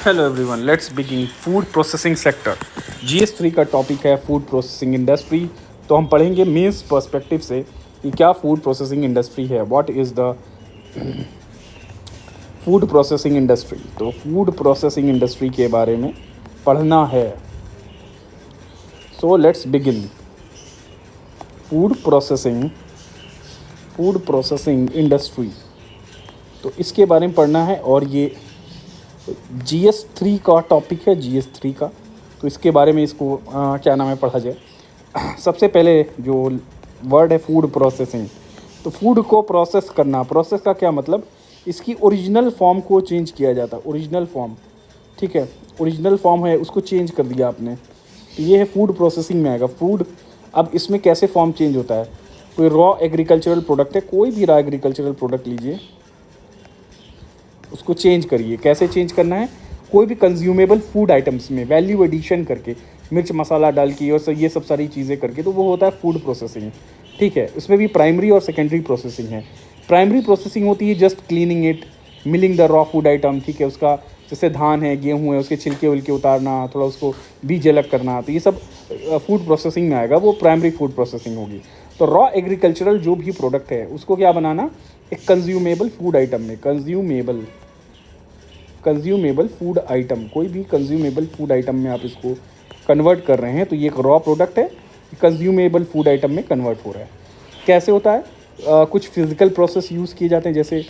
Hello everyone, let's begin. Food processing sector GS3 का topic है food processing industry. तो हम पढ़ेंगे मेंस पर्सपेक्टिव से कि क्या फूड प्रोसेसिंग इंडस्ट्री है, what is the food processing industry. तो फूड प्रोसेसिंग इंडस्ट्री के बारे में पढ़ना है। So let's begin. Food processing industry, तो इसके बारे में पढ़ना है। और ये GS3 का टॉपिक है, GS3 का। तो इसके बारे में इसको क्या नाम है, पढ़ा जाए। सबसे पहले जो वर्ड है फूड प्रोसेसिंग, तो फूड को प्रोसेस करना। प्रोसेस का क्या मतलब, इसकी ओरिजिनल फॉर्म को चेंज किया जाता है। ओरिजिनल फॉर्म, ठीक है, ओरिजिनल फॉर्म है उसको चेंज कर दिया आपने, तो ये है फूड प्रोसेसिंग में आएगा। फूड, अब इसमें कैसे फॉर्म चेंज होता है। कोई रॉ एग्रीकल्चरल प्रोडक्ट है, कोई भी रॉ एग्रीकल्चरल प्रोडक्ट लीजिए, उसको चेंज करिए। कैसे चेंज करना है, कोई भी कंज्यूमेबल फूड आइटम्स में वैल्यू एडिशन करके, मिर्च मसाला डाल के और ये सब सारी चीज़ें करके, तो वो होता है फूड प्रोसेसिंग। ठीक है, उसमें भी प्राइमरी और सेकेंडरी प्रोसेसिंग है। प्राइमरी प्रोसेसिंग होती है just cleaning it, milling the raw food item, ठीक है, उसका जैसे धान है, गेहूँ है, उसके छिलके उलके उतारना, थोड़ा उसको बीज अलग करना, तो ये सब फूड प्रोसेसिंग में आएगा, वो प्राइमरी फूड प्रोसेसिंग होगी। तो रॉ एग्रीकल्चरल जो भी प्रोडक्ट है उसको क्या बनाना, एक कंज्यूमेबल फूड आइटम में, कंज्यूमेबल फूड आइटम, कोई भी कंज्यूमेबल फूड आइटम में आप इसको कन्वर्ट कर रहे हैं, तो ये एक रॉ प्रोडक्ट है, कंज्यूमेबल फूड आइटम में कन्वर्ट हो रहा है। कैसे होता है, कुछ फिजिकल प्रोसेस यूज़ किए जाते हैं, जैसे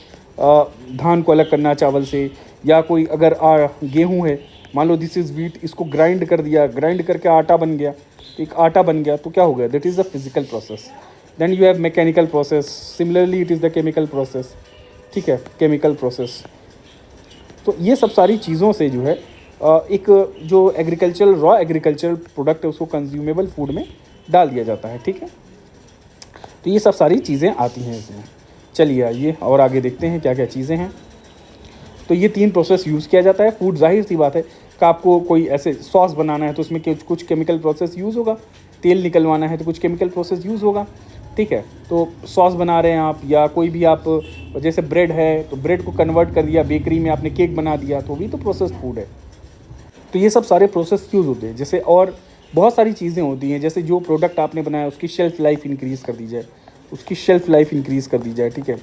धान को अलग करना चावल से, या कोई अगर गेहूँ है, मान लो दिस इज़ वीट, इसको ग्राइंड कर दिया, ग्राइंड करके आटा बन गया, तो एक आटा बन गया, तो क्या हो गया, that is the physical process. Then you have mechanical process, similarly it is the chemical process, ठीक है, केमिकल प्रोसेस। तो ये सब सारी चीज़ों से जो है एक जो एग्रीकल्चरल रॉ एग्रीकल्चरल प्रोडक्ट है उसको कंज्यूमेबल फूड में डाल दिया जाता है, ठीक है। तो ये सब सारी चीज़ें आती हैं इसमें। चलिए आइए और आगे देखते हैं क्या क्या चीज़ें हैं। तो ये 3 प्रोसेस यूज़ किया जाता है। फूड, जाहिर सी बात है कि आपको कोई ऐसे सॉस बनाना है तो उसमें कुछ केमिकल प्रोसेस यूज़ होगा, तेल निकलवाना है तो कुछ केमिकल प्रोसेस यूज़ होगा, ठीक है। तो सॉस बना रहे हैं आप, या कोई भी आप, जैसे ब्रेड है तो ब्रेड को कन्वर्ट कर दिया, बेकरी में आपने केक बना दिया, तो भी तो प्रोसेस्ड फूड है। तो ये सब सारे प्रोसेस यूज़ होते हैं। जैसे और बहुत सारी चीज़ें होती हैं, जैसे जो प्रोडक्ट आपने बनाया उसकी शेल्फ़ लाइफ इंक्रीज़ कर दी जाए, उसकी शेल्फ़ लाइफ इंक्रीज़ कर दी जाए, ठीक है,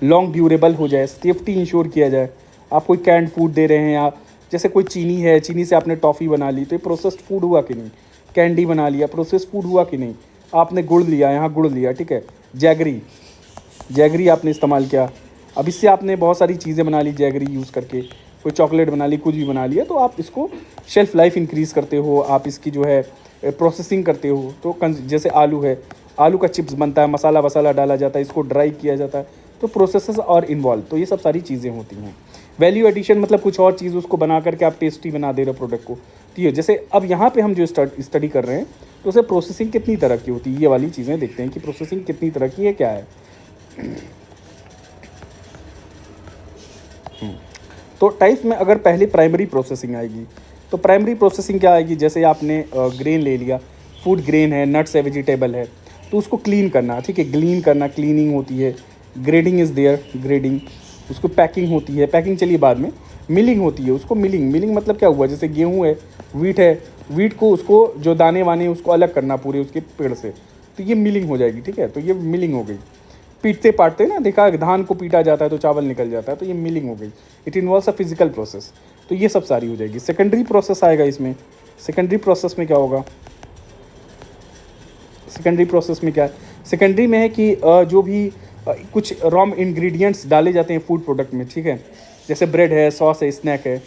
लॉन्ग ड्यूरेबल हो जाए, सेफ्टी इंश्योर किया जाए। आप कोई कैंड फूड दे रहे हैं, या जैसे कोई चीनी है, चीनी से आपने टॉफ़ी बना ली, तो ये प्रोसेस्ड फूड हुआ कि नहीं। कैंडी बना लिया, प्रोसेस्ड फूड हुआ कि नहीं। आपने गुड़ लिया, यहाँ गुड़ लिया, ठीक है, जैगरी, जैगरी आपने इस्तेमाल किया, अब इससे आपने बहुत सारी चीज़ें बना ली जैगरी यूज़ करके, कोई चॉकलेट बना ली, कुछ भी बना लिया, तो आप इसको शेल्फ़ लाइफ इंक्रीज़ करते हो, आप इसकी जो है प्रोसेसिंग करते हो। तो जैसे आलू है, आलू का चिप्स बनता है, मसाला वसाला डाला जाता है, इसको ड्राई किया जाता है, तो प्रोसेसेस और इन्वॉल्व, तो ये सब सारी चीज़ें होती हैं। वैल्यू एडिशन मतलब कुछ और चीज़ उसको बना करके आप टेस्टी बना दे रहे हो प्रोडक्ट को। तो ये जैसे अब यहाँ पे हम जो स्टडी कर रहे हैं, तो उसे प्रोसेसिंग कितनी तरह की होती है, ये वाली चीज़ें देखते हैं कि प्रोसेसिंग कितनी तरह की है, क्या है। तो टाइप्स में अगर पहले प्राइमरी प्रोसेसिंग आएगी, तो प्राइमरी प्रोसेसिंग क्या आएगी, जैसे आपने ग्रेन ले लिया, फूड ग्रेन है, नट्स है, वेजिटेबल है, तो उसको क्लीन करना, ठीक है, क्लीन करना, क्लीनिंग होती है। ग्रेडिंग इज़ देयर, ग्रेडिंग, उसको पैकिंग होती है, पैकिंग चलिए बाद में। मिलिंग होती है, उसको मिलिंग, मिलिंग मतलब क्या हुआ, जैसे गेहूँ है, वीट है, वीट को उसको जो दाने वाने उसको अलग करना पूरे उसके पेड़ से, तो ये मिलिंग हो जाएगी, ठीक है, तो ये मिलिंग हो गई। पीटते पाटते ना, देखा धान को पीटा जाता है तो चावल निकल जाता है, तो ये मिलिंग हो गई। It involves a physical process, तो ये सब सारी हो जाएगी। सेकेंडरी प्रोसेस आएगा इसमें। सेकेंडरी प्रोसेस में क्या होगा, सेकेंडरी प्रोसेस में क्या है, सेकेंडरी में है कि जो भी कुछ रॉ इंग्रेडिएंट्स डाले जाते हैं फूड प्रोडक्ट में, ठीक है, जैसे ब्रेड है, सॉस है, स्नैक है।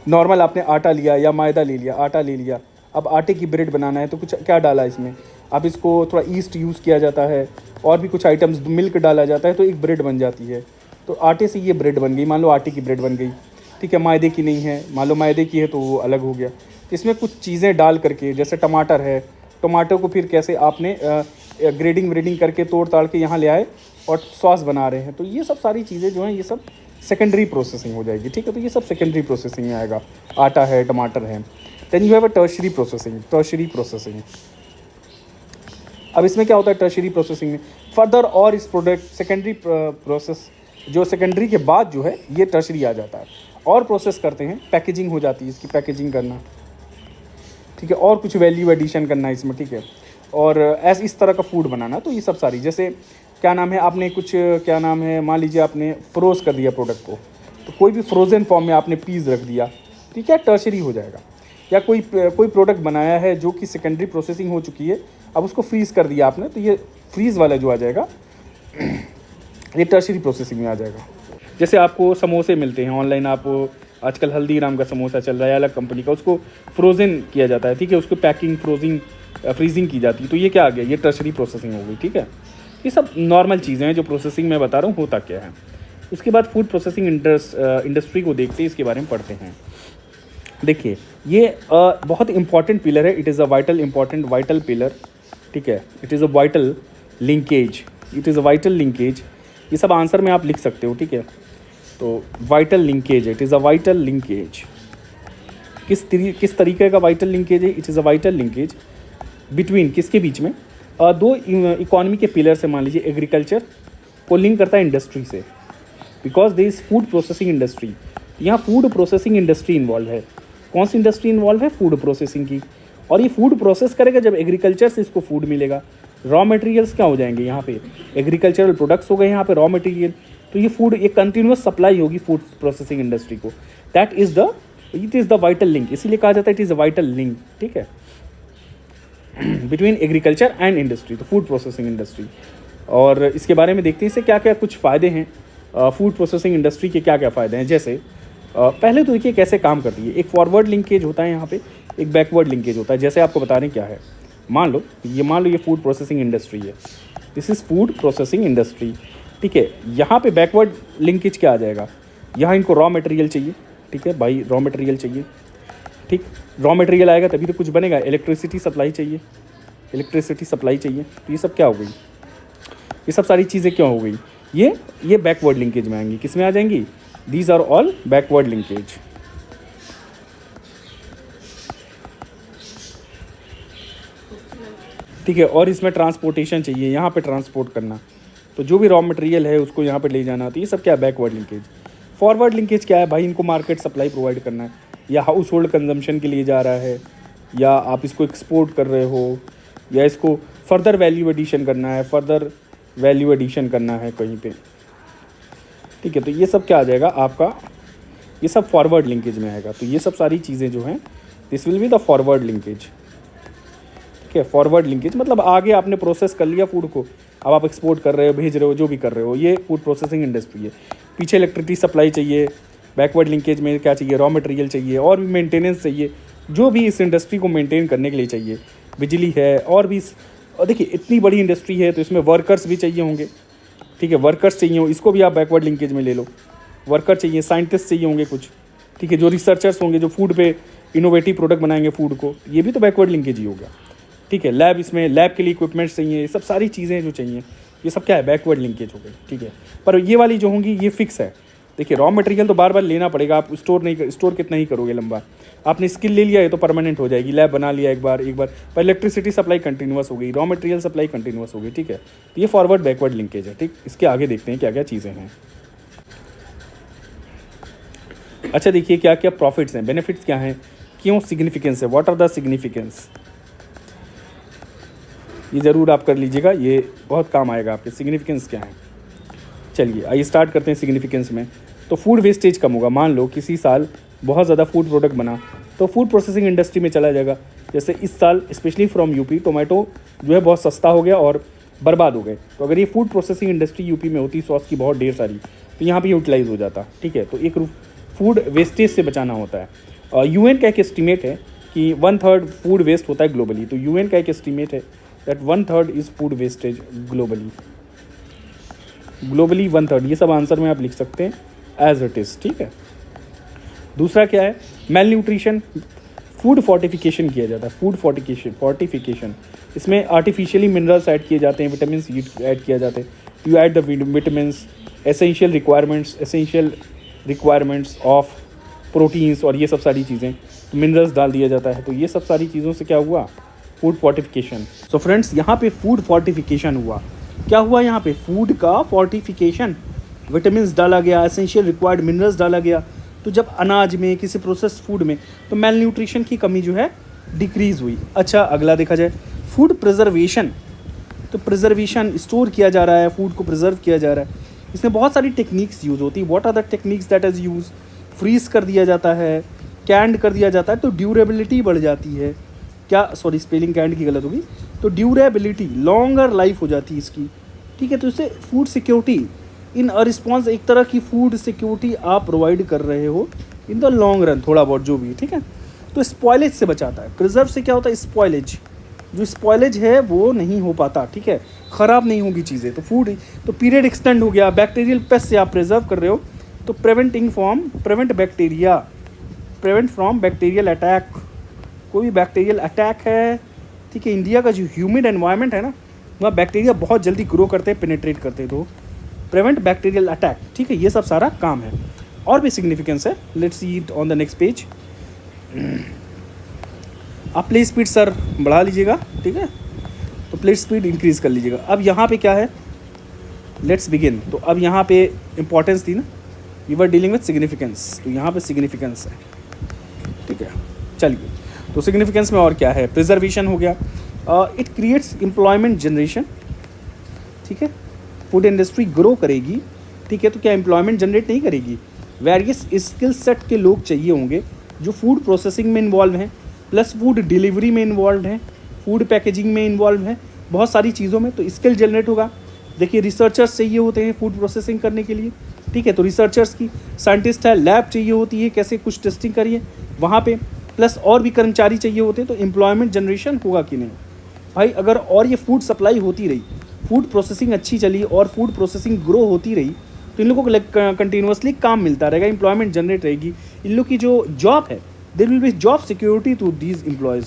नॉर्मल आपने आटा लिया या मैदा ले लिया, आटा ले लिया, अब आटे की ब्रेड बनाना है तो कुछ क्या डाला इसमें, अब इसको थोड़ा ईस्ट यूज़ किया जाता है, और भी कुछ आइटम्स, मिल्क डाला जाता है, तो एक ब्रेड बन जाती है। तो आटे से ये ब्रेड बन गई, मान लो आटे की ब्रेड बन गई, ठीक है। मैदे की नहीं है, मान लो मैदे की है तो वो अलग हो गया। इसमें कुछ चीज़ें डाल करके, जैसे टमाटर है, टमाटर को फिर कैसे आपने ग्रेडिंग व्रेडिंग करके तोड़ ताड़ के यहाँ ले आए और सॉस बना रहे हैं, तो ये सब सारी चीज़ें जो हैं ये सब सेकेंडरी प्रोसेसिंग हो जाएगी, ठीक है। तो ये सब सेकेंडरी प्रोसेसिंग में आएगा, आटा है, टमाटर है। Then you have a tertiary processing, tertiary processing. अब इसमें क्या होता है टर्शरी प्रोसेसिंग में, फर्दर और इस प्रोडक्ट सेकेंडरी प्रोसेस जो सेकेंडरी के बाद जो है ये टर्शरी आ जाता है। और प्रोसेस करते हैं, पैकेजिंग हो जाती है, इसकी पैकेजिंग करना, ठीक है, और कुछ वैल्यू एडिशन करना इसमें, ठीक है, और इस तरह का फूड बनाना। तो ये सब सारी, जैसे क्या नाम है, आपने कुछ क्या नाम है, मान लीजिए आपने फ्रोज कर दिया प्रोडक्ट को, तो कोई भी फ्रोज़न फॉर्म में आपने पीस रख दिया, ठीक है, टर्शरी हो जाएगा। या कोई प्रोडक्ट बनाया है जो कि सेकेंडरी प्रोसेसिंग हो चुकी है, अब उसको फ्रीज़ कर दिया आपने, तो ये फ्रीज़ वाला जो आ जाएगा ये टर्शरी प्रोसेसिंग में आ जाएगा। जैसे आपको समोसे मिलते हैं ऑनलाइन, आप आजकल हल्दीराम का समोसा चल रहा है अलग कंपनी का, उसको फ्रोज़न किया जाता है, ठीक है, उसको पैकिंग फ्रीजिंग की जाती है, तो ये क्या आ गया, ये टर्शरी प्रोसेसिंग हो गई, ठीक है। ये सब नॉर्मल चीज़ें हैं जो प्रोसेसिंग में बता रहा हूँ होता क्या है। इसके बाद फूड प्रोसेसिंग इंडस्ट्री को देखते हैं, इसके बारे में पढ़ते हैं। देखिए ये बहुत इंपॉर्टेंट पिलर है, it is a vital pillar, ठीक है, it is a vital linkage, ये सब आंसर में आप लिख सकते हो, ठीक है। तो vital linkage, it is a vital linkage, किस तरीके का वाइटल लिंकेज है, it is a vital linkage between, किसके बीच में, दो इकोनॉमी के पिलर से, मान लीजिए एग्रीकल्चर को लिंक करता है इंडस्ट्री से, because they is food processing industry. यहाँ फूड प्रोसेसिंग इंडस्ट्री इन्वॉल्व है। कौन सी इंडस्ट्री इन्वॉल्व है, फूड प्रोसेसिंग की, और ये फूड प्रोसेस करेगा जब एग्रीकल्चर से इसको फूड मिलेगा। रॉ मटेरियल्स क्या हो जाएंगे यहाँ पे, एग्रीकल्चरल प्रोडक्ट्स हो गए यहाँ पे रॉ मटेरियल, तो ये फूड, ये कंटिन्यूस सप्लाई होगी फूड प्रोसेसिंग इंडस्ट्री को, it is the vital link, इसीलिए कहा जाता है it is a vital link, ठीक है, बिटवीन एग्रीकल्चर एंड इंडस्ट्री, तो फूड प्रोसेसिंग इंडस्ट्री। और इसके बारे में देखते हैं इससे क्या क्या कुछ फ़ायदे हैं, फूड प्रोसेसिंग इंडस्ट्री के क्या क्या फ़ायदे हैं। जैसे पहले तो देखिए कैसे काम करती है, एक फॉरवर्ड लिंकेज होता है यहाँ पे, एक बैकवर्ड लिंकेज होता है। जैसे आपको बता रहे हैं क्या है, मान लो ये फूड प्रोसेसिंग इंडस्ट्री है, this is food processing industry, ठीक है। यहाँ पे बैकवर्ड लिंकेज क्या आ जाएगा, यहाँ इनको रॉ मटेरियल चाहिए, ठीक है भाई, रॉ मटेरियल चाहिए, ठीक, रॉ मटेरियल आएगा तभी तो कुछ बनेगा, इलेक्ट्रिसिटी सप्लाई चाहिए, तो ये सब क्या हो गई, ये सब सारी चीज़ें क्यों हो गई, ये बैकवर्ड लिंकेज में आएंगी, किस में आ जाएंगी, these are all backward linkage, ठीक है। और इसमें ट्रांसपोर्टेशन चाहिए, यहाँ पे ट्रांसपोर्ट करना, तो जो भी रॉ मटेरियल है उसको यहाँ पे ले जाना, तो ये सब क्या है, बैकवर्ड लिंकेज। फॉरवर्ड लिंकेज क्या है भाई, इनको मार्केट सप्लाई प्रोवाइड करना है, या हाउस होल्ड कंजम्पशन के लिए जा रहा है, या आप इसको एक्सपोर्ट कर रहे हो, या इसको फर्दर वैल्यू एडिशन करना है कहीं पे, ठीक है। तो ये सब क्या आ जाएगा आपका, ये सब फॉरवर्ड लिंकेज में आएगा। तो ये सब सारी चीज़ें जो हैं, this will be the forward linkage, ठीक है। फॉरवर्ड लिंकेज मतलब आगे आपने प्रोसेस कर लिया फूड को, अब आप एक्सपोर्ट कर रहे हो, भेज रहे हो, जो भी कर रहे हो, ये फूड प्रोसेसिंग इंडस्ट्री है। पीछे इलेक्ट्रिसिटी सप्लाई चाहिए, बैकवर्ड लिंकेज में क्या चाहिए, रॉ मटेरियल चाहिए, और भी मेंटेनेंस चाहिए, जो भी इस इंडस्ट्री को मेंटेन करने के लिए चाहिए, बिजली है, और भी। और देखिए इतनी बड़ी इंडस्ट्री है तो इसमें वर्कर्स भी चाहिए होंगे, ठीक है, वर्कर्स चाहिए हो, इसको भी आप बैकवर्ड लिंकेज में ले लो, वर्कर चाहिए, साइंटिस्ट चाहिए होंगे कुछ, ठीक है, जो रिसर्चर्स होंगे जो फूड पे इनोवेटिव प्रोडक्ट बनाएंगे फूड को, ये भी तो बैकवर्ड लिंकेज ही होगा, ठीक है। लैब, इसमें लैब के लिए इक्विपमेंट्स चाहिए, ये सब सारी चीज़ें जो चाहिए, ये सब क्या है, बैकवर्ड लिंकेज हो गई, ठीक है। पर ये वाली जो होंगी ये फिक्स है। देखिए रॉ मटेरियल तो बार बार लेना पड़ेगा, आप स्टोर कितना ही करोगे लंबा, आपने स्किल ले लिया है तो परमानेंट हो जाएगी, लैब बना लिया एक बार, पर इलेक्ट्रिसिटी सप्लाई कंटिन्यूअस हो गई, रॉ मटेरियल सप्लाई कंटिन्यूअस हो गई, ठीक है। तो ये फॉरवर्ड बैकवर्ड लिंकेज है, ठीक। इसके आगे देखते हैं क्या क्या चीज़ें हैं। अच्छा देखिए क्या क्या प्रॉफिट्स हैं, बेनिफिट्स क्या हैं, क्यों सिग्निफिकेंस है, व्हाट आर द सिग्निफिकेंस, ये ज़रूर आप कर लीजिएगा, ये बहुत काम आएगा आपके, सिग्निफिकेंस क्या है। चलिए आइए स्टार्ट करते हैं सिग्निफिकेंस में। तो फूड वेस्टेज कम होगा, मान लो किसी साल बहुत ज़्यादा फूड प्रोडक्ट बना तो फूड प्रोसेसिंग इंडस्ट्री में चला जाएगा। जैसे इस साल स्पेशली फ्रॉम यूपी टोमेटो जो है बहुत सस्ता हो गया और बर्बाद हो गए, तो अगर ये फूड प्रोसेसिंग इंडस्ट्री यूपी में होती, सॉस की बहुत ढेर सारी, तो यहाँ पे यूटिलाइज हो जाता, ठीक है। तो एक फूड वेस्टेज से बचाना होता है। यूएन का एक एस्टीमेट है कि 1/3 फूड वेस्ट होता है ग्लोबली, तो यूएन का एक एस्टीमेट है that 1/3 is food wastage globally 1/3, ये सब आंसर में आप लिख सकते हैं एज इट इज़, ठीक है। दूसरा क्या है, मेल न्यूट्रिशन, फूड फोर्टिफिकेशन किया जाता है, फूड फोर्टिफिकेशन, इसमें आर्टिफिशियली मिनरल्स ऐड किए जाते हैं, विटामिन ऐड किया जाते हैं, you add the vitamins, essential requirements of proteins और ये सब सारी चीज़ें, मिनरल्स डाल दिया जाता है। तो ये सब सारी चीज़ों से क्या हुआ, फूड फोर्टिफिकेशन। सो फ्रेंड्स यहाँ पे फूड फोर्टिफिकेशन हुआ, क्या हुआ यहाँ पे, फूड का फोर्टिफिकेशन, विटामिन्स डाला गया, एसेंशियल रिक्वायर्ड मिनरल्स डाला गया। तो जब अनाज में, किसी प्रोसेस फूड में, तो मेल न्यूट्रिशन की कमी जो है डिक्रीज़ हुई। अच्छा, अगला देखा जाए फूड प्रिजर्वेशन। तो प्रिजर्वेशन, स्टोर किया जा रहा है, फूड को प्रिजर्व किया जा रहा है, इसमें बहुत सारी टेक्निक्स यूज़ होती है। What are the techniques that is use? Freeze कर दिया जाता है, कैंड कर दिया जाता है, तो ड्यूरेबिलिटी बढ़ जाती है। क्या, सॉरी स्पेलिंग कैंड की गलत होगी, तो ड्यूरेबिलिटी, लॉन्गर लाइफ हो जाती है इसकी, ठीक है। तो इससे food security in a response, एक तरह की फूड सिक्योरिटी आप प्रोवाइड कर रहे हो इन द लॉन्ग रन, थोड़ा बहुत जो भी, ठीक है। तो स्पॉयलेज से बचाता है। प्रिजर्व से क्या होता है? स्पॉयलेज, जो स्पॉयलेज है वो नहीं हो पाता, ठीक है, ख़राब नहीं होगी चीज़ें। तो फूड, तो पीरियड एक्सटेंड हो गया। बैक्टीरियल पेस्ट से आप प्रिजर्व कर रहे हो, तो prevent bacteria, prevent from bacterial attack. कोई भी बैक्टीरियल अटैक है, ठीक है। इंडिया का जो ह्यूमिड एनवायरनमेंट है ना, वहाँ बैक्टीरिया बहुत जल्दी ग्रो करते हैं, पेनिट्रेट करते हैं, तो प्रिवेंट बैक्टीरियल अटैक, ठीक है। ये सब सारा काम है। और भी सिग्निफिकेंस है, let's see it on the next page. आप प्ले स्पीड सर बढ़ा लीजिएगा, ठीक है, तो प्ले स्पीड इंक्रीज़ कर लीजिएगा। अब यहाँ पे क्या है, लेट्स बिगिन। तो अब यहाँ पे इंपॉर्टेंस थी ना, we were dealing with significance, तो यहाँ पे सिग्निफिकेंस है, ठीक है। चलिए, तो सिग्निफिकेंस में और क्या है? प्रिजर्वेशन हो गया, इट क्रिएट्स एम्प्लॉयमेंट जनरेशन, ठीक है। फूड इंडस्ट्री ग्रो करेगी, ठीक है, तो क्या एम्प्लॉयमेंट जनरेट नहीं करेगी? वेरियस स्किल सेट के लोग चाहिए होंगे जो फूड प्रोसेसिंग में इन्वॉल्व हैं, प्लस फूड डिलीवरी में इन्वॉल्व हैं, फूड पैकेजिंग में इन्वॉल्व हैं, बहुत सारी चीज़ों में, तो स्किल जनरेट होगा। देखिए, रिसर्चर्स चाहिए होते हैं फूड प्रोसेसिंग करने के लिए, ठीक है, तो रिसर्चर्स की, साइंटिस्ट है, लैब चाहिए होती है, कैसे कुछ टेस्टिंग करिए वहाँ पे, प्लस और भी कर्मचारी चाहिए होते हैं, तो एम्प्लॉयमेंट जनरेशन होगा कि नहीं भाई? अगर और ये फूड सप्लाई होती रही, फूड प्रोसेसिंग अच्छी चली और फूड प्रोसेसिंग ग्रो होती रही, तो इन लोगों को कंटिन्यूसली काम मिलता रहेगा, एम्प्लॉयमेंट जनरेट रहेगी। इन लोग की जो जॉब है, there will be job security to these employees,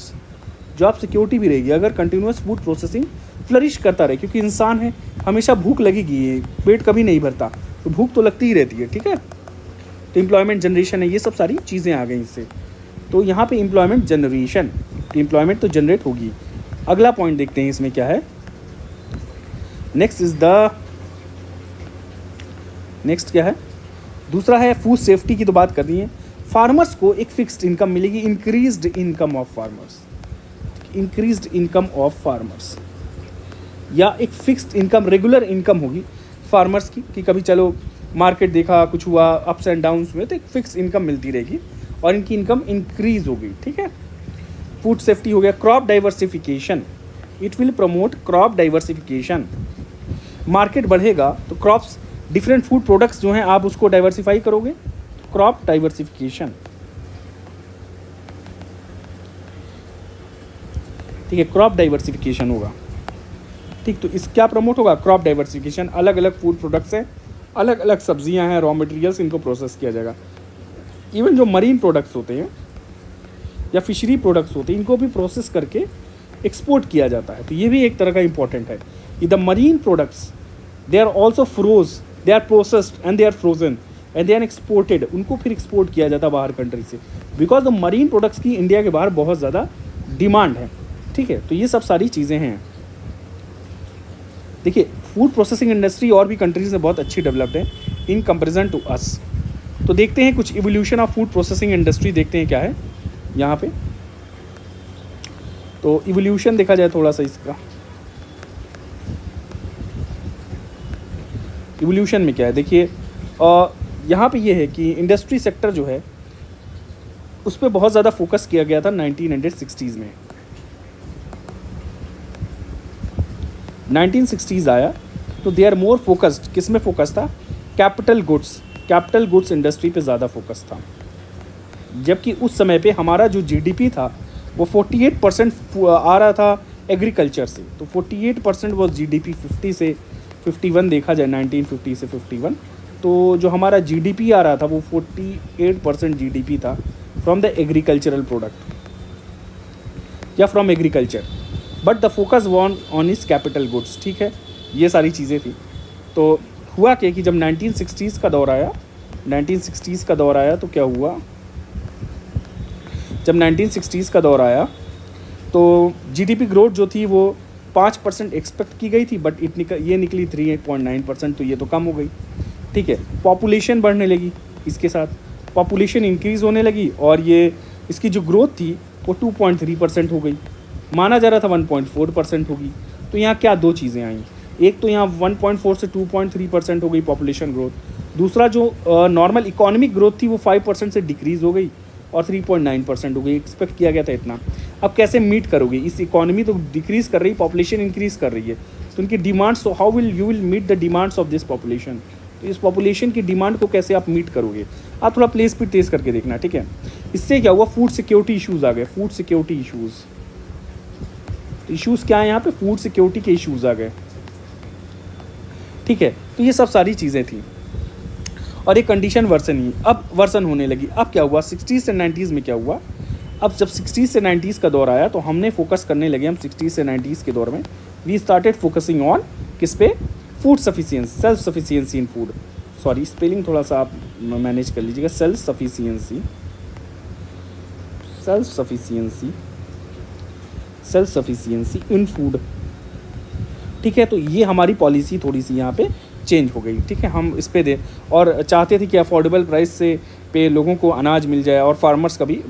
job security भी रहेगी अगर कंटिन्यूस फूड प्रोसेसिंग फ्लरिश करता रहे, क्योंकि इंसान है, हमेशा भूख लगेगी, पेट कभी नहीं भरता, तो भूख तो लगती ही रहती है, ठीक है। तो एम्प्लॉयमेंट जनरेशन है, ये सब सारी चीज़ें आ गई इससे। तो यहाँ पे एम्प्लॉयमेंट जनरेशन, एम्प्लॉयमेंट तो जनरेट होगी। अगला पॉइंट देखते हैं इसमें क्या है। नेक्स्ट क्या है? दूसरा है फूड सेफ्टी की, तो बात करनी है। फार्मर्स को एक फिक्स्ड इनकम मिलेगी, increased income of farmers, increased income of farmers, या एक फिक्स्ड इनकम, रेगुलर इनकम होगी फार्मर्स की, कि कभी चलो मार्केट देखा, कुछ हुआ, अप्स एंड डाउन्स हुए, तो एक फिक्स इनकम मिलती रहेगी और इनकी इनकम इंक्रीज होगी, ठीक है। फूड सेफ्टी हो गया। Crop diversification, it will promote crop diversification. Market बढ़ेगा तो क्रॉप्स, डिफरेंट फूड प्रोडक्ट्स जो हैं आप उसको डाइवर्सिफाई करोगे, क्रॉप डाइवर्सिफिकेशन, ठीक है, क्रॉप डाइवर्सिफिकेशन होगा, ठीक। तो इस क्या प्रमोट होगा? Crop diversification. अलग अलग फूड प्रोडक्ट्स हैं, अलग अलग सब्जियां हैं, रॉ मटेरियल्स, इनको प्रोसेस किया जाएगा। इवन जो मरीन प्रोडक्ट्स होते हैं या फिशरी प्रोडक्ट्स होते हैं, इनको भी प्रोसेस करके एक्सपोर्ट किया जाता है, तो ये भी एक तरह का इंपॉर्टेंट है। The marine products, they are also froze, they are processed and they are frozen and they are exported, उनको फिर एक्सपोर्ट किया जाता है बाहर कंट्री से, बिकॉज द मरीन प्रोडक्ट्स की इंडिया के बाहर बहुत ज़्यादा डिमांड है, ठीक है। तो ये सब सारी चीज़ें हैं। देखिए, फूड प्रोसेसिंग इंडस्ट्री और भी कंट्रीज में बहुत अच्छी डेवलप्ड है इन कंपेरिजन टू अस। तो देखते हैं कुछ evolution of food processing industry, देखते हैं क्या है यहाँ पे। तो इवोल्यूशन देखा जाए थोड़ा सा इसका, इवोल्यूशन में क्या है, देखिए यहाँ पे ये है कि इंडस्ट्री सेक्टर जो है उस पर बहुत ज़्यादा फोकस किया गया था 1960s में। 1960s आया तो दे आर मोर फोकस्ड, किस में फोकस था? कैपिटल गुड्स इंडस्ट्री पे ज़्यादा फोकस था। जबकि उस समय पे हमारा जो जीडीपी था वो 48% आ रहा था एग्रीकल्चर से, तो 48% वो जीडीपी, 50 से 51 देखा जाए, 1950 से 51, तो जो हमारा जीडीपी आ रहा था वो 48% जीडीपी था फ्रॉम द एग्रीकल्चरल प्रोडक्ट या from agriculture, but the focus won on is capital goods, ठीक है। ये सारी चीज़ें थी। तो हुआ क्या कि जब 1960s का दौर आया, 1960s का दौर आया तो क्या हुआ, जब 1960s का दौर आया तो जीडीपी ग्रोथ जो थी वो 5% एक्सपेक्ट की गई थी, बट ये निकली 3.9%, तो ये तो कम हो गई, ठीक है। पॉपुलेशन बढ़ने लगी, इसके साथ पॉपुलेशन इंक्रीज़ होने लगी और ये इसकी जो ग्रोथ थी वो 2.3% हो गई, माना जा रहा था 1.4% होगी। तो यहाँ क्या दो चीज़ें आई, एक तो यहाँ 1.4 से 2.3% हो गई पॉपुलेशन ग्रोथ, दूसरा जो नॉर्मल इकोनॉमिक ग्रोथ थी वो 5% से डिक्रीज़ हो गई और 3.9% हो गई। एक्सपेक्ट किया गया था इतना। अब कैसे मीट करोगे, इस इकोनॉमी तो डिक्रीज़ कर रही है, पॉपुलेशन इंक्रीज़ कर रही है, तो उनकी डिमांड्स, तो how will you will meet the demands of this population. तो इस पॉपुलेशन की डिमांड को कैसे आप मीट करोगे, आप थोड़ा प्लेस पे टेस्ट करके देखना, ठीक है। इससे क्या हुआ, फूड सिक्योरिटी इश्यूज़ आ गए, फूड सिक्योरिटी इश्यूज़। तो इश्यूज़ क्या है यहाँ पे, फूड सिक्योरिटी के इश्यूज़ आ गए, ठीक है। तो ये सब सारी चीज़ें थी और एक कंडीशन वर्सन ही, अब वर्सन होने लगी। अब क्या हुआ 60s से 90s में क्या हुआ, अब जब 60s से 90s का दौर आया तो हमने फोकस करने लगे, हम 60s से 90s के दौर में वी स्टार्टेड फोकसिंग ऑन किस पे, फूड सफिशियंसी, सेल्फ सफिशियंसी इन फूड। सॉरी स्पेलिंग थोड़ा सा आप मैनेज कर लीजिएगा, self sufficiency, self sufficiency, self sufficiency इन फूड, ठीक है। तो ये हमारी पॉलिसी थोड़ी सी यहाँ पे चेंज हो गई, ठीक है। हम इस पे दे और चाहते थे कि अफोर्डेबल प्राइस से पे लोगों को अनाज मिल जाए और फार्मर्स का भी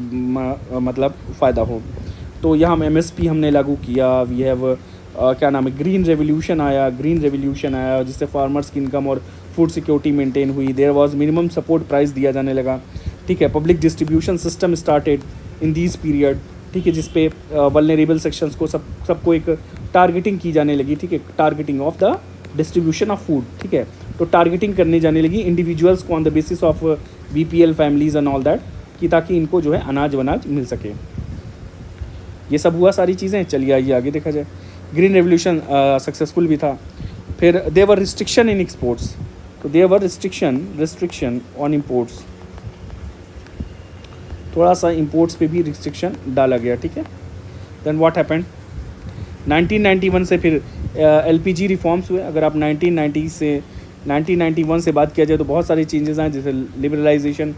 मतलब फ़ायदा हो। तो यहाँ MSP हमने लागू किया, वी हैव क्या नाम है, ग्रीन रेवोल्यूशन आया, ग्रीन रेवोल्यूशन आया जिससे फार्मर्स की इनकम और फूड सिक्योरिटी मेंटेन हुई। There was minimum support price दिया जाने लगा, ठीक है। Public distribution system started in this period, ठीक है, जिसपे वल्नरेबल सेक्शंस को सबको एक टारगेटिंग की जाने लगी, ठीक है, targeting of the distribution of food, ठीक है। तो टारगेटिंग करने जाने लगी इंडिविजुअल्स को on the basis of BPL families and all that, कि ताकि इनको जो है अनाज वनाज मिल सके। ये सब हुआ सारी चीज़ें। चलिए आइए आगे देखा जाए। ग्रीन रेवोल्यूशन सक्सेसफुल भी था। फिर देवर रिस्ट्रिक्शन इन एक्सपोर्ट्स, तो देवर रिस्ट्रिक्शन ऑन इम्पोर्ट्स, थोड़ा सा इम्पोर्ट्स पे भी रिस्ट्रिक्शन डाला गया, ठीक है। देन व्हाट हैपेंड, 1991 से फिर LPG रिफॉर्म्स हुए। अगर आप 1991 से बात किया जाए तो बहुत सारे चेंजेस आए, जैसे लिबरलाइजेशन,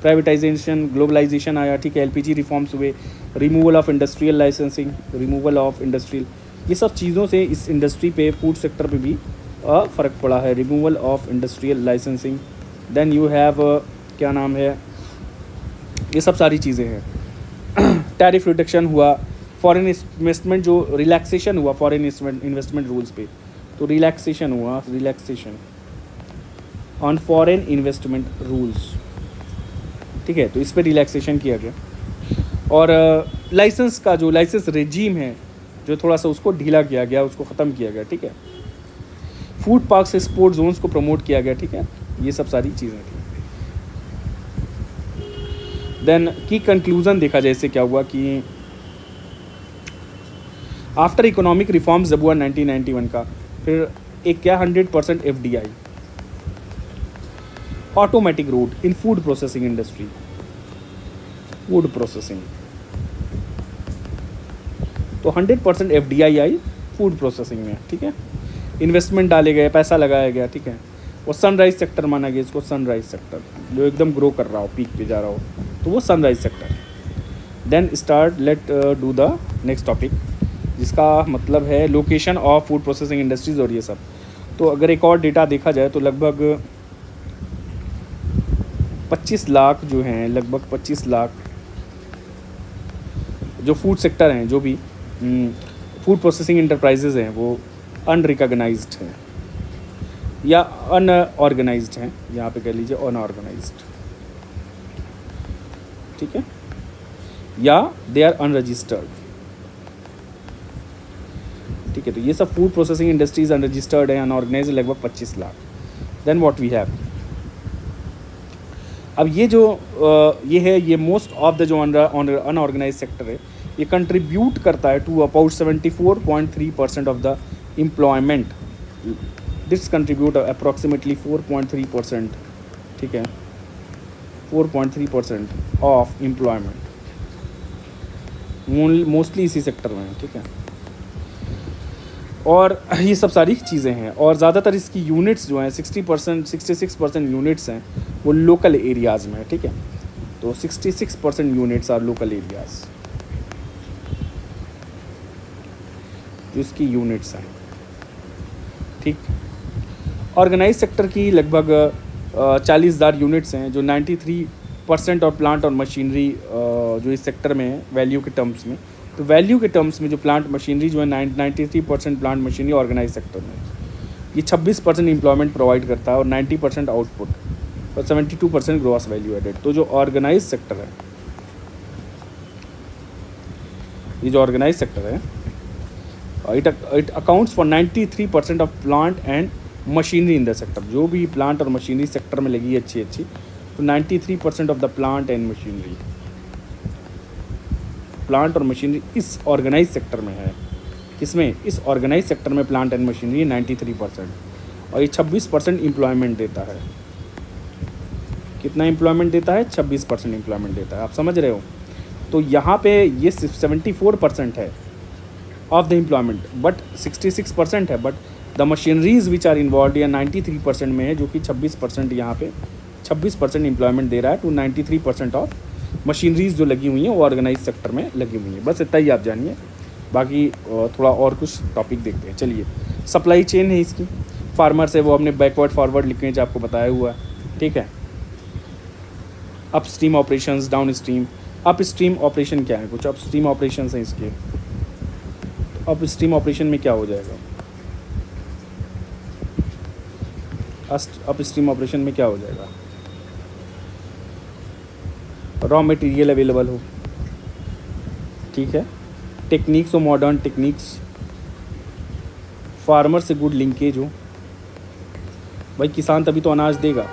प्राइवेटाइजेशन, ग्लोबलाइजेशन आया, ठीक है। LPG रिफॉर्म्स हुए, removal of industrial licensing, removal of industrial, ये सब चीज़ों से इस इंडस्ट्री पे, फूड सेक्टर पे भी फ़र्क पड़ा है। Removal of industrial licensing, then you have क्या नाम है, ये सब सारी चीज़ें हैं। टैरिफ रिडक्शन हुआ, फॉरेन इन्वेस्टमेंट जो रिलैक्सेशन हुआ फॉरेन इन्वेस्टमेंट रूल्स पे, तो रिलैक्सेशन हुआ, relaxation on foreign investment rules, ठीक है। तो इस पर रिलैक्सेशन किया गया और लाइसेंस का जो लाइसेंस रेजीम है जो थोड़ा सा उसको ढीला किया गया, उसको ख़त्म किया गया, ठीक है। फूड पार्क से स्पोर्ट जोन्स को प्रमोट किया गया, ठीक है। ये सब सारी चीज़ें थी। देन की कंक्लूज़न देखा जाए इससे क्या हुआ कि आफ्टर इकोनॉमिक रिफॉर्म्स जब हुआ 1991 का, फिर एक क्या 100% FDI, ऑटोमेटिक रूट इन food processing industry, food processing, तो 100% FDI आई फूड प्रोसेसिंग में, ठीक है। इन्वेस्टमेंट डाले गए, पैसा लगाया गया, ठीक है। और सनराइज सेक्टर माना गया इसको, सनराइज सेक्टर जो एकदम ग्रो कर रहा हो, पीक पे जा रहा हो, तो वो sunrise sector. Then start let do the next topic, जिसका मतलब है location of food processing industries और ये सब। तो अगर एक और डेटा देखा जाए तो लगभग 25 लाख जो हैं, लगभग 25 लाख जो फूड सेक्टर हैं, जो भी फूड प्रोसेसिंग इंटरप्राइजेज़ हैं, वो अनरिकॉग्नाइज्ड हैं या अनऑर्गेनाइज्ड हैं, यहाँ पे कह लीजिए अनऑर्गेनाइज्ड, ठीक है, या दे आर अनरजिस्टर्ड, ठीक है। तो ये सब फूड प्रोसेसिंग इंडस्ट्रीज अनरजिस्टर्ड है, अनऑर्गेनाइज्ड, लगभग 25 lakh. Then what we have, अब ये जो ये है, ये मोस्ट ऑफ द जो अनऑर्गेनाइज सेक्टर है, ये कंट्रीब्यूट करता है to about 74.3% of the employment. This contribute approximately 4.3%, ठीक है, 4.3% ऑफ एम्प्लॉयमेंट मोस्टली इसी सेक्टर में है, ठीक है। और ये सब सारी चीज़ें हैं और ज़्यादातर इसकी यूनिट्स जो हैं 66% यूनिट्स हैं वो लोकल एरियाज़ में है, ठीक है। तो 66% यूनिट्स आर लोकल एरियाज़, जो इसकी यूनिट्स हैं, ठीक। ऑर्गेनाइज सेक्टर की लगभग 40,000 यूनिट्स हैं, जो 93% और प्लांट और मशीनरी जो इस सेक्टर में है वैल्यू के टर्म्स में। तो वैल्यू के टर्म्स में जो प्लांट मशीनरी जो है 93% प्लांट मशीनरी ऑर्गेनाइज सेक्टर में, ये 26% एम्प्लॉयमेंट प्रोवाइड करता है और 90% आउटपुट और 72% ग्रॉस वैल्यू एडेड। तो जो ऑर्गेनाइज सेक्टर है, ये जो ऑर्गेनाइज सेक्टर है, it accounts for 93% of plant and machinery in the sector. जो भी प्लांट और मशीनरी सेक्टर में लगी है अच्छी तो 93% of the plant and machinery, plant और मशीनरी इस ऑर्गेनाइज सेक्टर में है। किसमें? इस ऑर्गेनाइज सेक्टर में प्लांट एंड मशीनरी 93%, और ये 26% एम्प्लॉयमेंट देता है। कितना एम्प्लॉयमेंट देता है? 26% एम्प्लॉयमेंट देता है। आप समझ रहे हो? तो यहाँ पे ये 74% है ऑफ द एम्प्लॉयमेंट, बट 66% है, but the machineries which are involve या 93% में है, जो कि 26% यहाँ पे 26% एम्प्लॉयमेंट दे रहा है टू 93% ऑफ मशीनरीज जो लगी हुई हैं वो ऑर्गेनाइज सेक्टर में लगी हुई हैं। बस इतना ही आप जानिए, बाकी थोड़ा और कुछ टॉपिक देखते हैं। चलिए, सप्लाई चेन है इसकी, फार्मर से वो हमने बैकवर्ड फॉरवर्ड लिखने जो आपको बताया हुआ है, ठीक है। Up stream operations, down stream. Up stream operation क्या है? कुछ अप स्ट्रीम ऑपरेशंस हैं इसके। अप स्ट्रीम ऑपरेशन में क्या हो जाएगा? अप स्ट्रीम ऑपरेशन में क्या हो जाएगा? रॉ मटेरियल अवेलेबल हो, ठीक है, टेक्निक्स हो, मॉडर्न टेक्निक्स, फार्मर से गुड लिंकेज हो। भाई किसान तभी तो अनाज देगा,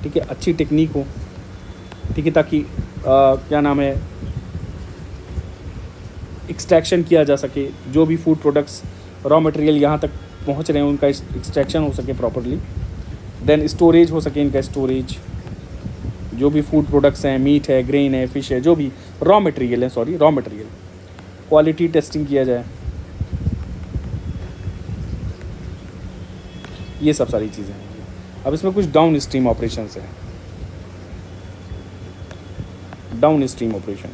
ठीक है, अच्छी टेक्निक हो, ठीक है, ताकि क्या नाम है, एक्सट्रैक्शन किया जा सके। जो भी फूड प्रोडक्ट्स रॉ मटेरियल यहाँ तक पहुँच रहे हैं उनका एक्सट्रैक्शन हो सके प्रॉपरली। देन स्टोरेज हो सके इनका, स्टोरेज जो भी फूड प्रोडक्ट्स हैं, मीट है, ग्रेन है, फिश है, जो भी रॉ मटेरियल है, sorry raw material, quality testing किया जाए, ये सब सारी चीज़ें हैं। अब इसमें कुछ डाउन स्ट्रीम ऑपरेशंस हैं। डाउन स्ट्रीम ऑपरेशन,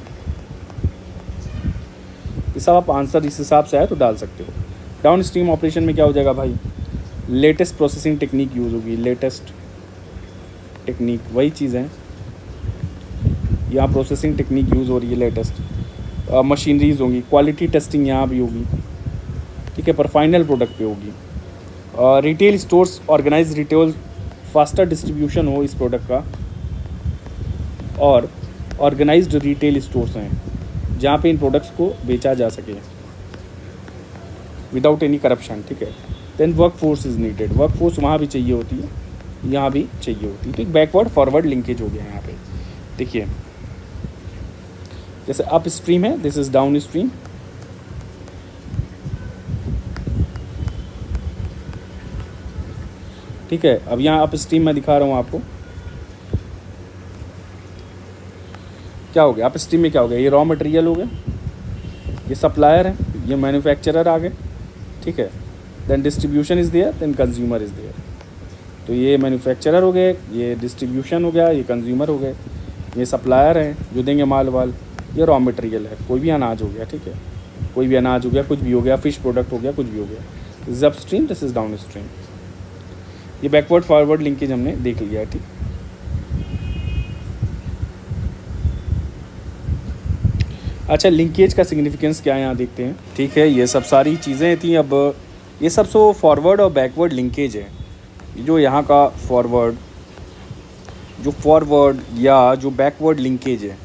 ये सब आप आंसर इस हिसाब से आए तो डाल सकते हो। डाउन स्ट्रीम ऑपरेशन में क्या हो जाएगा भाई? लेटेस्ट प्रोसेसिंग टेक्निक यूज़ होगी, लेटेस्ट टेक्निक, वही चीज़ है यहाँ, प्रोसेसिंग टेक्निक यूज़ हो रही है, लेटेस्ट मशीनरीज होंगी, क्वालिटी टेस्टिंग यहाँ भी होगी, ठीक है, पर फाइनल प्रोडक्ट पे होगी। Retail stores, organise retail, faster distribution हो इस प्रोडक्ट का, और ऑर्गेनाइज्ड रिटेल स्टोर्स हैं जहाँ पे इन प्रोडक्ट्स को बेचा जा सके विदाउट एनी करप्शन, ठीक है। Then workforce is needed, workforce वहाँ भी चाहिए होती है, यहाँ भी चाहिए होती है। तो एक बैकवर्ड फॉरवर्ड लिंकेज हो गया यहाँ पे। देखिए, जैसे अप स्ट्रीम है, दिस इज़ डाउन स्ट्रीम, ठीक है। अब यहाँ अप स्ट्रीम मैं दिखा रहा हूँ आपको, क्या हो गया अप स्ट्रीम में? क्या हो गया? ये रॉ मटेरियल हो गया, ये सप्लायर है, ये मैन्युफैक्चरर आ गए, ठीक है। Then distribution is there, then consumer is there. तो ये मैन्युफैक्चरर हो गए, ये डिस्ट्रीब्यूशन हो गया, ये कंज्यूमर हो गए, ये सप्लायर हैं जो देंगे माल वाल, ये रॉ मटेरियल है, कोई भी अनाज हो गया, ठीक है, कोई भी अनाज हो गया, कुछ भी हो गया, फिश प्रोडक्ट हो गया, कुछ भी हो गया। This is up stream, this is down stream. ये बैकवर्ड फॉरवर्ड लिंकेज हमने देख लिया है, ठीक। अच्छा, लिंकेज का सिग्निफिकेंस क्या है यहाँ देखते हैं, ठीक है। ये सब सारी चीज़ें थी। अब ये सब सो फॉरवर्ड और बैकवर्ड लिंकेज है। जो यहाँ का फॉरवर्ड, जो फॉरवर्ड या जो बैकवर्ड लिंकेज है,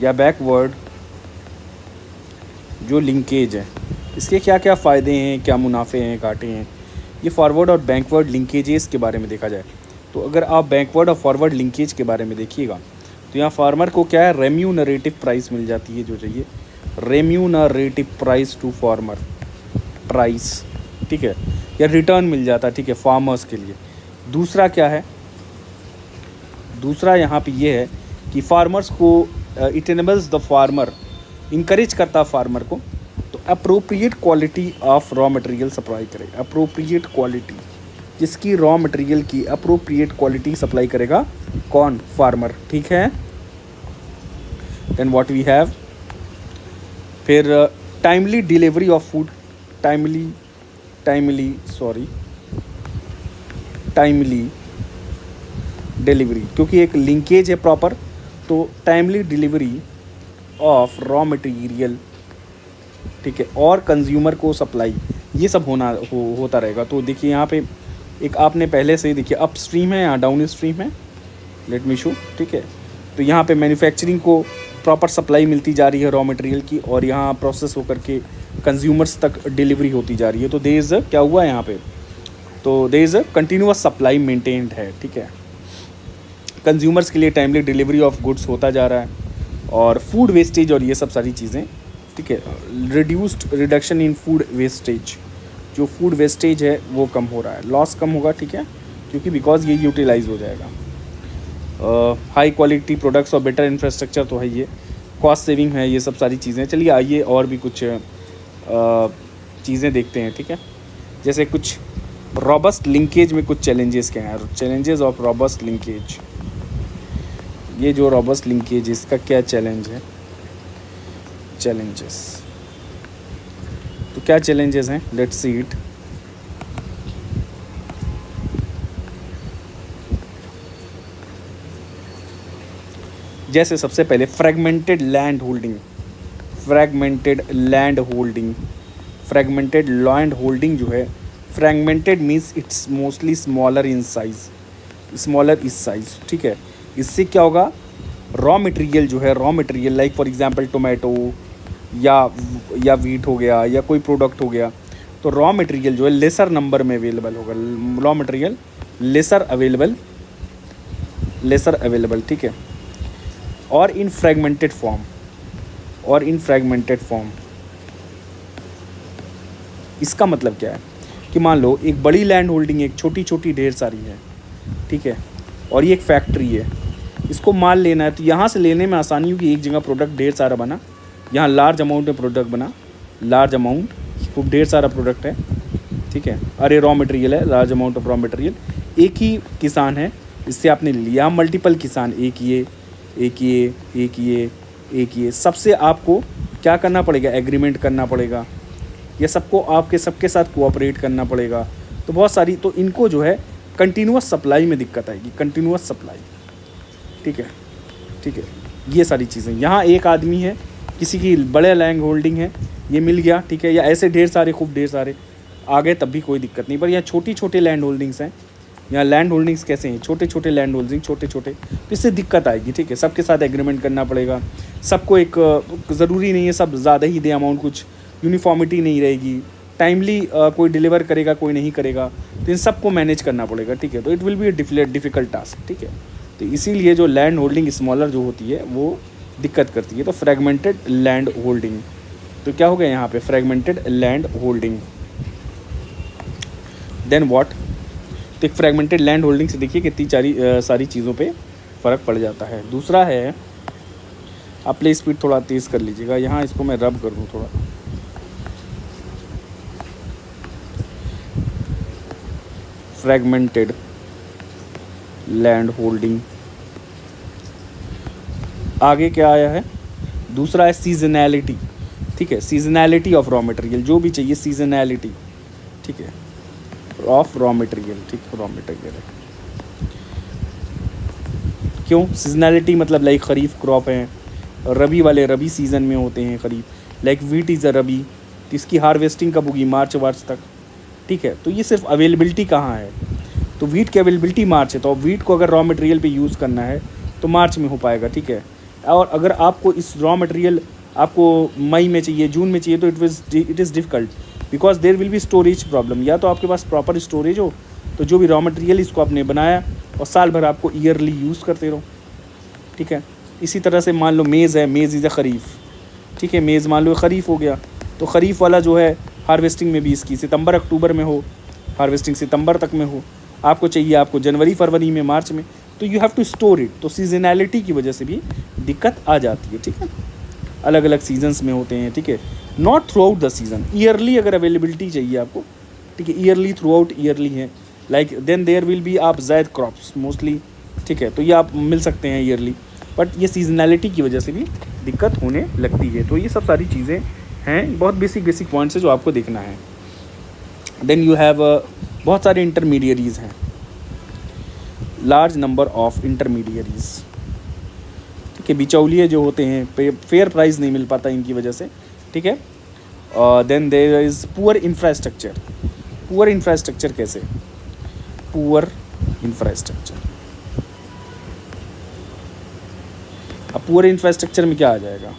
या बैकवर्ड जो लिंकेज है, इसके क्या क्या फ़ायदे हैं, क्या मुनाफे हैं, घाटे हैं, ये फॉरवर्ड और बैकवर्ड लिंकेजेस के बारे में देखा जाए तो अगर आप बैकवर्ड और फॉरवर्ड लिंकेज के बारे में देखिएगा तो यहाँ फार्मर को क्या है, रेम्यूनरेटिव प्राइस मिल जाती है, जो चाहिए remunerative price to farmer price, ठीक है, या रिटर्न मिल जाता है, ठीक है, फार्मर्स के लिए। दूसरा क्या है, दूसरा यहाँ पे ये है कि फार्मर्स को it enables the farmer, encourage करता है फार्मर को तो appropriate quality of raw material supply करे। अप्रोप्रिएट क्वालिटी, जिसकी रॉ मटेरियल की अप्रोप्रिएट क्वालिटी सप्लाई करेगा कौन? फार्मर, ठीक है। देन व्हाट वी हैव, फिर timely delivery of food, timely delivery, क्योंकि एक लिंकेज है प्रॉपर, तो timely delivery of raw material, ठीक है, और कंज्यूमर को सप्लाई, ये सब होता रहेगा। तो देखिए यहाँ पे एक आपने पहले से ही देखिए अप स्ट्रीम है, यहाँ डाउन स्ट्रीम है, लेट मी शो, ठीक है। तो यहाँ पे मैन्युफैक्चरिंग को प्रॉपर सप्लाई मिलती जा रही है रॉ मटेरियल की, और यहाँ प्रोसेस होकर के कंज्यूमर्स तक डिलीवरी होती जा रही है। तो देयर इज़ क्या हुआ है यहाँ पे, तो there is continuous supply maintained है, ठीक है। कंज्यूमर्स के लिए टाइमली डिलीवरी ऑफ गुड्स होता जा रहा है, और फूड वेस्टेज और ये सब सारी चीज़ें, ठीक है, रिडक्शन इन फूड वेस्टेज, जो फूड वेस्टेज है वो कम हो रहा है, लॉस कम होगा, ठीक है, क्योंकि बिकॉज ये यूटिलाइज हो जाएगा। हाई क्वालिटी प्रोडक्ट्स और बेटर इंफ्रास्ट्रक्चर तो है, ये कॉस्ट सेविंग है, ये सब सारी चीज़ें। चलिए आइए और भी कुछ चीज़ें देखते हैं, ठीक है। जैसे कुछ रॉबस्ट लिंकेज में कुछ चैलेंजेस क्या हैं, चैलेंजेस ऑफ रॉबस्ट लिंकेज। ये जो रॉबस्ट लिंकेज, इसका क्या चैलेंज है, चैलेंजेस, तो क्या चैलेंजेस हैं, लेट्स सी इट। जैसे सबसे पहले fragmented land holding, fragmented land holding जो है, fragmented means it's mostly smaller in size, ठीक है। इससे क्या होगा, रॉ मटेरियल जो है, raw material like for example tomato या वीट हो गया, या कोई प्रोडक्ट हो गया, तो रॉ मटेरियल जो है लेसर नंबर में अवेलेबल होगा, रॉ मटेरियल लेसर अवेलेबल, ठीक है, और इन फ्रैगमेंटेड फॉर्म। इसका मतलब क्या है कि मान लो एक बड़ी लैंड होल्डिंग, एक छोटी छोटी ढेर सारी है, ठीक है, और ये एक फैक्ट्री है, इसको माल लेना है, तो यहाँ से लेने में आसानी होगी, एक जगह प्रोडक्ट ढेर सारा बना, यहाँ लार्ज अमाउंट में प्रोडक्ट बना, लार्ज अमाउंट, खूब ढेर सारा प्रोडक्ट है, ठीक है, अरे रॉ मटेरियल है, large amount of raw material, एक ही किसान है, इससे आपने लिया मल्टीपल किसान, एक ये, सबसे आपको क्या करना पड़ेगा, एग्रीमेंट करना पड़ेगा, या सबको आपके सबके साथ कोऑपरेट करना पड़ेगा। तो बहुत सारी, तो इनको जो है कंटिन्यूअस सप्लाई में दिक्कत आएगी, कंटिन्यूअस सप्लाई, ठीक है, ये सारी चीज़ें। यहाँ एक आदमी है, किसी की बड़े लैंड होल्डिंग है, ये मिल गया, ठीक है, या ऐसे ढेर सारे, खूब ढेर सारे आ गए, तब भी कोई दिक्कत नहीं। पर यहाँ छोटे लैंड होल्डिंग्स हैं, यहाँ लैंड होल्डिंग्स कैसे हैं, छोटे लैंड होल्डिंग, छोटे, तो इससे दिक्कत आएगी, ठीक है। सबके साथ एग्रीमेंट करना पड़ेगा, सबको एक, ज़रूरी नहीं है सब ज़्यादा ही दे अमाउंट, कुछ यूनिफॉर्मिटी नहीं रहेगी, टाइमली कोई डिलीवर करेगा, कोई नहीं करेगा, तो इन सबको मैनेज करना पड़ेगा, ठीक है। तो it will be A difficult task, ठीक है। तो इसीलिए जो लैंड होल्डिंग स्मॉलर जो होती है वो दिक्कत करती है। तो फ्रैगमेंटेड लैंड होल्डिंग, तो क्या हो गया यहाँ पे, fragmented land holding. Then what, तो एक फ्रैगमेंटेड लैंड होल्डिंग से देखिए कितनी सारी चीज़ों पे फ़र्क पड़ जाता है। दूसरा है, आप प्ले स्पीड थोड़ा तेज़ कर लीजिएगा, यहाँ इसको मैं रब कर दूँ थोड़ा। फ्रैगमेंटेड लैंड होल्डिंग, आगे क्या आया है, दूसरा है सीजनैलिटी, ठीक है, सीजनैलिटी ऑफ रॉ मटेरियल, जो भी चाहिए सीजनैलिटी, ठीक है, ऑफ रॉ मटेरियल, ठीक है, रॉ मटेरियल है। क्यों सीजनैलिटी, मतलब लाइक खरीफ क्रॉप है, रबी वाले रबी सीज़न में होते हैं खरीफ, लाइक वीट इज़ अ रबी, तो इसकी हार्वेस्टिंग कब होगी, मार्च तक, ठीक है। तो ये सिर्फ अवेलेबिलिटी कहाँ है, तो वीट की अवेलेबिलिटी मार्च है, तो वीट को अगर रॉ मटेरियल पे यूज़ करना है तो मार्च में हो पाएगा, ठीक है। और अगर आपको इस रॉ मटेरियल आपको मई में चाहिए, जून में चाहिए, तो it is difficult, because there will be storage problem. या तो आपके पास प्रॉपर स्टोरेज हो, तो जो भी रॉ मटेरियल इसको आपने बनाया और साल भर आपको ईयरली यूज़ करते रहो, ठीक है। इसी तरह से मान लो मेज़ है, मेज़ इज़ अ खरीफ, ठीक है, मेज़ मान लो खरीफ हो गया, तो खरीफ वाला जो है हार्वेस्टिंग में भी इसकी सितंबर अक्टूबर में हो, हार्वेस्टिंग सितंबर तक में हो, आपको चाहिए आपको जनवरी फरवरी में, मार्च में, तो you have to store it. तो सीजनैलिटी की वजह से भी दिक्कत आ जाती है, ठीक है। अलग अलग सीजन्स में होते हैं, ठीक है, not throughout the season, yearly अगर अवेलेबिलिटी चाहिए आपको, ठीक है, ईयरली थ्रू आउट ईयरली है, like then there will be आप ज़ायद क्रॉप्स मोस्टली, ठीक है, तो ये आप मिल सकते हैं ईयरली, बट ये सीजनैलिटी की वजह से भी दिक्कत होने लगती है। तो ये सब सारी चीज़ें हैं, बहुत बेसिक पॉइंट्स है जो आपको देखना है। देन यू हैव बहुत सारे इंटरमीडियरीज़ हैं, लार्ज नंबर ऑफ इंटरमीडियरीज, ठीक है, बिचौलिए जो होते हैं, फेयर प्राइस नहीं मिल पाता इनकी वजह से, ठीक है। Then there is poor infrastructure. Poor infrastructure कैसे? पुअर इंफ्रास्ट्रक्चर, अब पुअर इंफ्रास्ट्रक्चर में क्या आ जाएगा?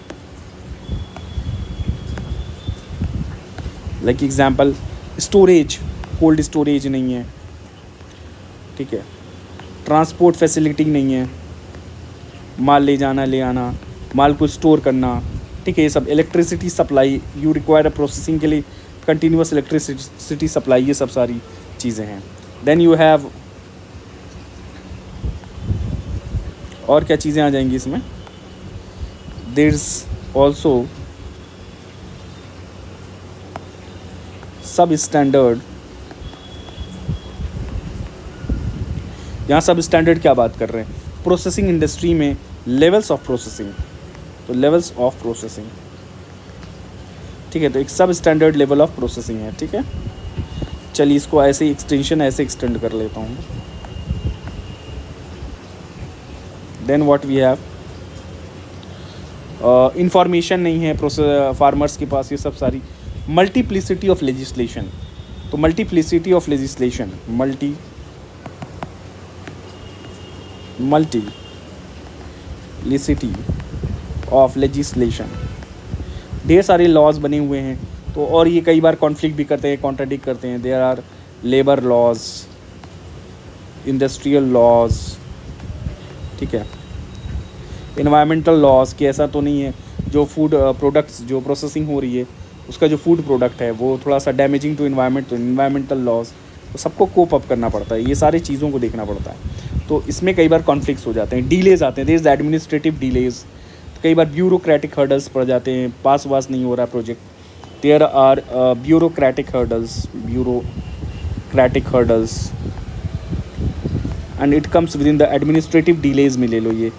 Like example storage, cold storage नहीं है, ठीक है, ट्रांसपोर्ट फैसिलिटी नहीं है, माल ले जाना ले आना, माल को स्टोर करना, ठीक है, ये सब। Electricity supply, you require processing के लिए कंटिन्यूस इलेक्ट्रिसिटी सप्लाई, ये सब सारी चीज़ें हैं। देन यू हैव, और क्या चीज़ें आ जाएंगी इसमें? देयर इज ऑल्सो सब स्टैंडर्ड। यहाँ सब स्टैंडर्ड क्या बात कर रहे हैं? प्रोसेसिंग इंडस्ट्री में लेवल्स ऑफ प्रोसेसिंग, तो लेवल्स ऑफ प्रोसेसिंग, ठीक है, तो एक सब स्टैंडर्ड लेवल ऑफ प्रोसेसिंग है, ठीक है। चलिए इसको ऐसे एक्सटेंशन ऐसे एक्सटेंड कर लेता हूँ। Then what we have, information नहीं है फार्मर्स के पास, ये सब सारी। मल्टीप्लिसिटी ऑफ लेजिस्लेशन, तो multiplicity of legislation, multiplicity of legislation, ढेर सारे लॉज बने हुए हैं, तो और ये कई बार कॉन्फ्लिक्ट भी करते हैं, कॉन्ट्राडिक्ट करते हैं। There are labour laws, industrial laws, ठीक है, इन्वायरमेंटल लॉज, कि ऐसा तो नहीं है जो फूड प्रोडक्ट्स जो प्रोसेसिंग हो रही है उसका जो फूड प्रोडक्ट है वो थोड़ा सा डैमेजिंग टू इन्वायरमेंट, तो इन्वायरमेंटल लॉज, तो सबको कोप अप करना पड़ता है, ये सारी चीज़ों को देखना पड़ता है। तो इसमें कई बार कॉन्फ्लिक्ट्स हो जाते हैं, डीलेज आते हैं, देयर इज एडमिनिस्ट्रेटिव डीलेज, कई बार ब्यूरोक्रेटिक हर्डल्स पड़ जाते हैं, पास वास नहीं हो रहा project, there are bureaucratic hurdles and it comes with in the administrative delays में ले लो ये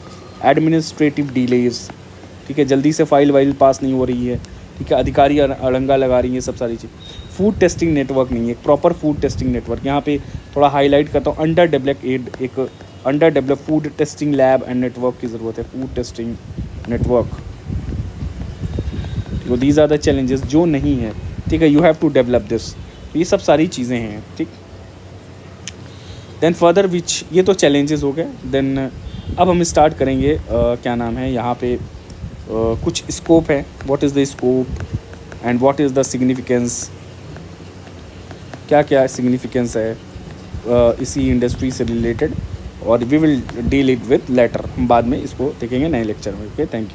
एडमिनिस्ट्रेटिव डीलेज, ठीक है, जल्दी से फाइल वाइल पास नहीं हो रही है, ठीक है, अधिकारी अड़ंगा लगा रही है, सब सारी चीज़। फूड टेस्टिंग नेटवर्क नहीं है, प्रॉपर फूड टेस्टिंग नेटवर्क, यहाँ पे थोड़ा हाईलाइट करता हूँ, under develop food testing lab and network की ज़रूरत है, फूड टेस्टिंग नेटवर्क, तो दीज आर द चैलेंजेस जो नहीं है, ठीक है, you have to develop this, ये सब सारी चीज़ें हैं, ठीक। देन फर्दर विच, ये तो चैलेंजेस हो गए। देन अब हम स्टार्ट करेंगे क्या नाम है यहाँ पे कुछ स्कोप है, what is the scope and what is the significance, क्या क्या सिग्निफिकेंस है इसी इंडस्ट्री से रिलेटेड, और we will deal it with later, हम बाद में इसको देखेंगे नए लेक्चर में। Okay, thank you.